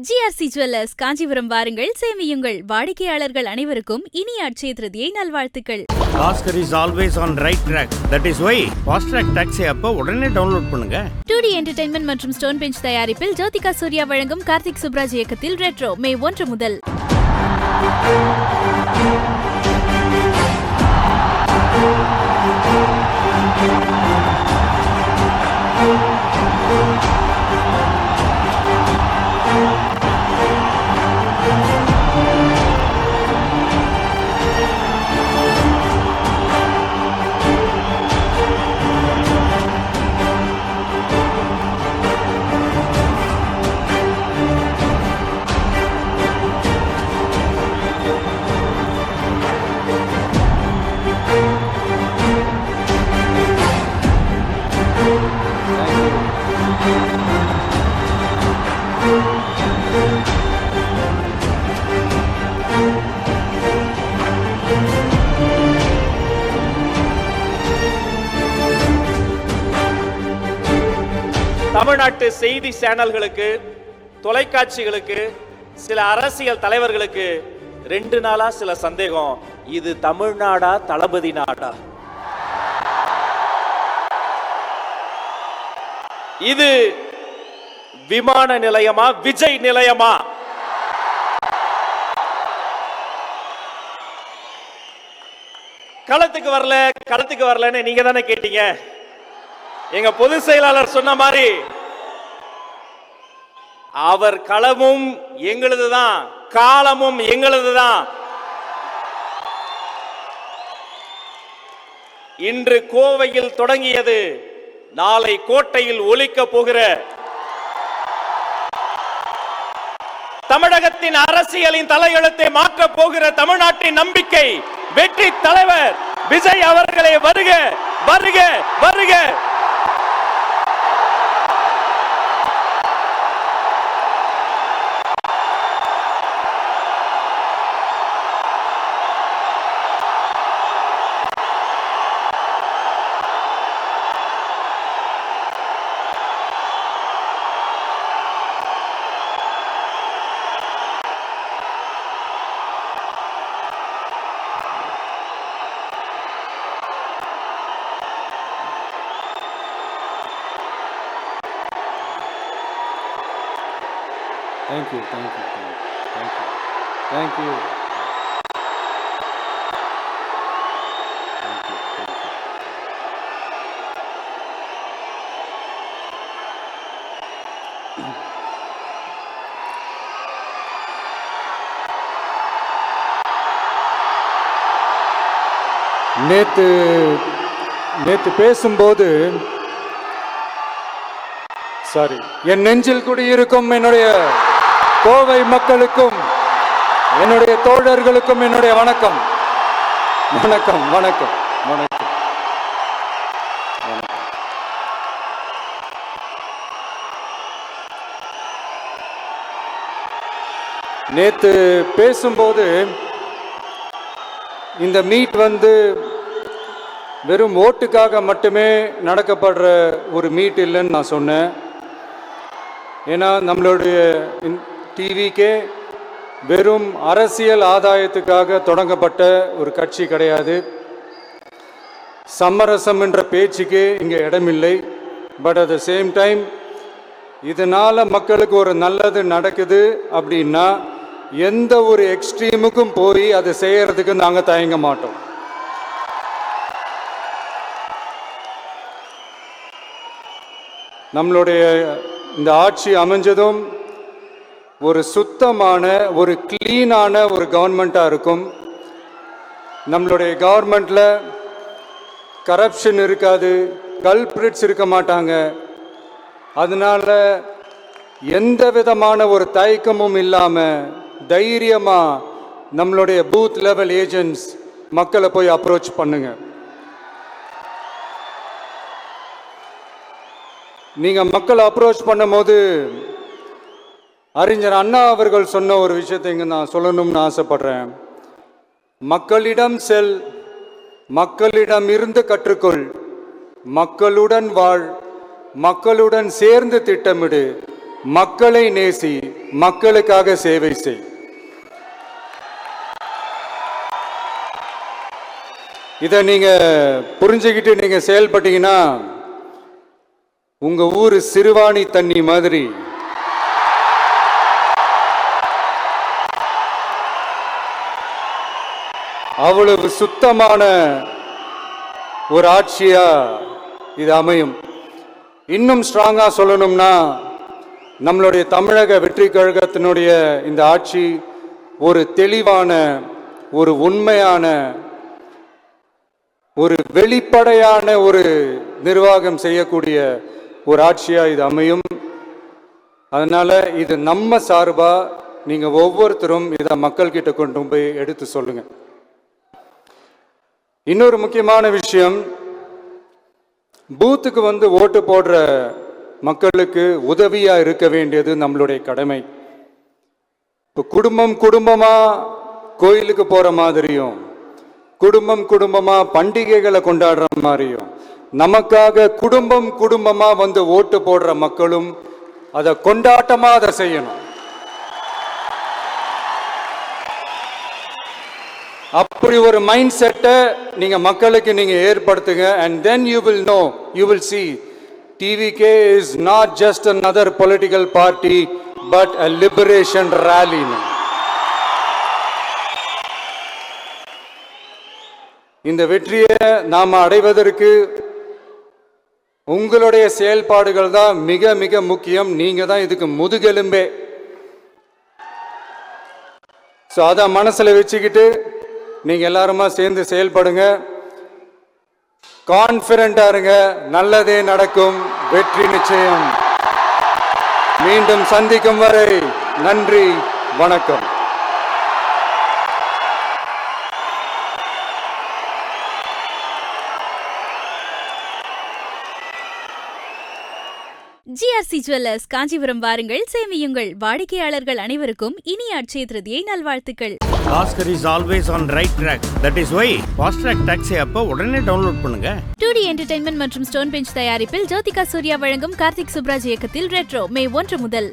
GRC jewellers Kanchipuram வாருங்கள், சேமியுங்கள். வாடிக்கையாளர்கள் அனைவருக்கும் இனிய அட்சய திருதியை நல்வாழ்த்துக்கள். Oscar is always on right track. That is why Fast Track Taxi app உடனே டவுன்லோட் பண்ணுங்க. 2D என்டர்டெயின்மெண்ட் மற்றும் ஸ்டோன் பெஞ்ச் தயாரிப்பில் ஜோதிகா சூர்யா வழங்கும் கார்த்திக் சுப்ராஜ் இயக்கத்தில் ரெட்ரோ மே 1 முதல். தமிழ்நாட்டு செய்தி சேனல்களுக்கு, தொலைக்காட்சிகளுக்கு, சில அரசியல் தலைவர்களுக்கு 2 நாளா சில சந்தேகம். இது தமிழ்நாடா, தளபதி நாடா? இது விமான நிலையமா, விஜய் நிலையமா? களத்துக்கு வரலன்னு நீங்க தானே கேட்டீங்க. எங்க பொதுச் செயலாளர் சொன்ன மாதிரி அவர் களமும் எங்களுதுதான், காலமும் எங்களுதுதான். இன்று கோவையில் தொடங்கியது, நாளை கோட்டையில் ஒலிக்க போகிற தமிழகத்தின் அரசியலின் தலையெழுத்தை மாற்றப் போகிற தமிழ்நாட்டின் நம்பிக்கை வெற்றி தலைவர் விஜய் அவர்களே வருக வருக வருக. Thank you. நேத்து பேசும்போது என் நெஞ்சில் குடியிருக்கும் என்னுடைய கோவை மக்களுக்கும், என்னுடைய தோழர்களுக்கும் என்னுடைய வணக்கம். நேத்து பேசும்போது இந்த மீட் வெறும் ஓட்டுக்காக மட்டுமே நடக்கப்படுற ஒரு மீட் இல்லைன்னு நான் சொன்னேன். ஏன்னா நம்மளுடைய டிவிக்கே வெறும் அரசியல் ஆதாயத்துக்காக தொடங்கப்பட்ட ஒரு கட்சி கிடையாது. சமரசம் என்ற பேச்சுக்கு இங்கே இடமில்லை. But at the same time இதனால் மக்களுக்கு ஒரு நல்லது நடக்குது அப்படின்னா எந்த ஒரு எக்ஸ்ட்ரீமுக்கும் போய் அதை செய்யறதுக்கு நாங்கள் தயங்க மாட்டோம். நம்மளுடைய இந்த ஆட்சி அமைஞ்சதும் ஒரு சுத்தமான, ஒரு கிளீனான ஒரு கவர்மெண்ட்டாக இருக்கும். நம்மளுடைய கவர்மெண்ட்டில் கரப்ஷன் இருக்காது, கல்பிரிட்ஸ் இருக்க மாட்டாங்க. அதனால் எந்த விதமான ஒரு தயக்கமும் இல்லாமல் தைரியமாக நம்மளுடைய பூத் லெவல் ஏஜென்ட்ஸ் மக்களை போய் அப்ரோச் பண்ணுங்க. நீங்கள் மக்களை அப்ரோச் பண்ணும்போது அறிஞர் அண்ணா அவர்கள் சொன்ன ஒரு விஷயத்தை இங்கே நான் சொல்லணும்னு ஆசைப்படுறேன். மக்களிடம் செல், மக்களிடம் இருந்து கற்றுக்கொள், மக்களுடன் வாழ், மக்களுடன் சேர்ந்து திட்டமிடு, மக்களை நேசி, மக்களுக்காக சேவை செய். இதை நீங்க புரிஞ்சுக்கிட்டு நீங்க செயல்பட்டீங்கன்னா உங்க ஊர் சிறுவாணி தண்ணி மாதிரி அவ்வளவு சுத்தமான ஒரு ஆட்சியா இது அமையும். இன்னும் ஸ்ட்ராங்கா சொல்லணும்னா நம்மளுடைய தமிழக வெற்றி கழகத்தினுடைய இந்த ஆட்சி ஒரு தெளிவான, ஒரு உண்மையான, ஒரு வெளிப்படையான ஒரு நிர்வாகம் செய்யக்கூடிய ஒரு ஆட்சியா இது அமையும். அதனால இது நம்ம சார்பா நீங்க ஒவ்வொருத்தரும் இதை மக்கள்கிட்ட கொண்டு போய் எடுத்து சொல்லுங்க. இன்னொரு முக்கியமான விஷயம், பூத்துக்கு வந்து ஓட்டு போடுற மக்களுக்கு உதவியா இருக்க வேண்டியது நம்மளுடைய கடமை. இப்போ குடும்பம் குடும்பமா கோயிலுக்கு போற மாதிரியும், குடும்பம் குடும்பமா பண்டிகைகளை கொண்டாடுற மாதிரியும், நமக்காக குடும்பம் குடும்பமா வந்து ஓட்டு போடுற மக்களும் அதை கொண்டாட்டமா அதை செய்யணும். அப்படி ஒரு மைண்ட் செட்டை நீங்க மக்களுக்கு நீங்க ஏற்படுத்துங்க. and then you will know, you will see TVK is not just another political party but a liberation rally. இந்த வெற்றியை நாம அடைவதற்கு உங்களுடைய செயல்பாடுகள் தான் மிக மிக முக்கியம். நீங்க தான் இதுக்கு முதுகெலும்பே. ஸோ அதை மனசுல வச்சுக்கிட்டு நீங்க எல்லாருமா சேர்ந்து செயல்படுங்க. கான்ஃபிடென்ட்டா இருங்க. நல்லதே நடக்கும். வெற்றி நிச்சயம். மீண்டும் சந்திக்கும் வரை நன்றி, வணக்கம். GRC ஜுவல்லர்ஸ் காஞ்சிபுரம் வாருங்கள், சேமியுங்கள். வாடிக்கையாளர்கள் அனைவருக்கும் இனிய அட்சய திருதியை நல்வாழ்த்துக்கள். Oscar is always on right track. That is why Fast Track Taxi app உடனே டவுன்லோட் பண்ணுங்க. 2D என்டர்டைன்மெண்ட் மற்றும் ஸ்டோன் பெஞ்ச் தயாரிப்பில் ஜோதிகா சூர்யா வழங்கும் கார்த்திக் சுப்ராஜ் இயக்கத்தில் ரெட்ரோ மே 1 முதல்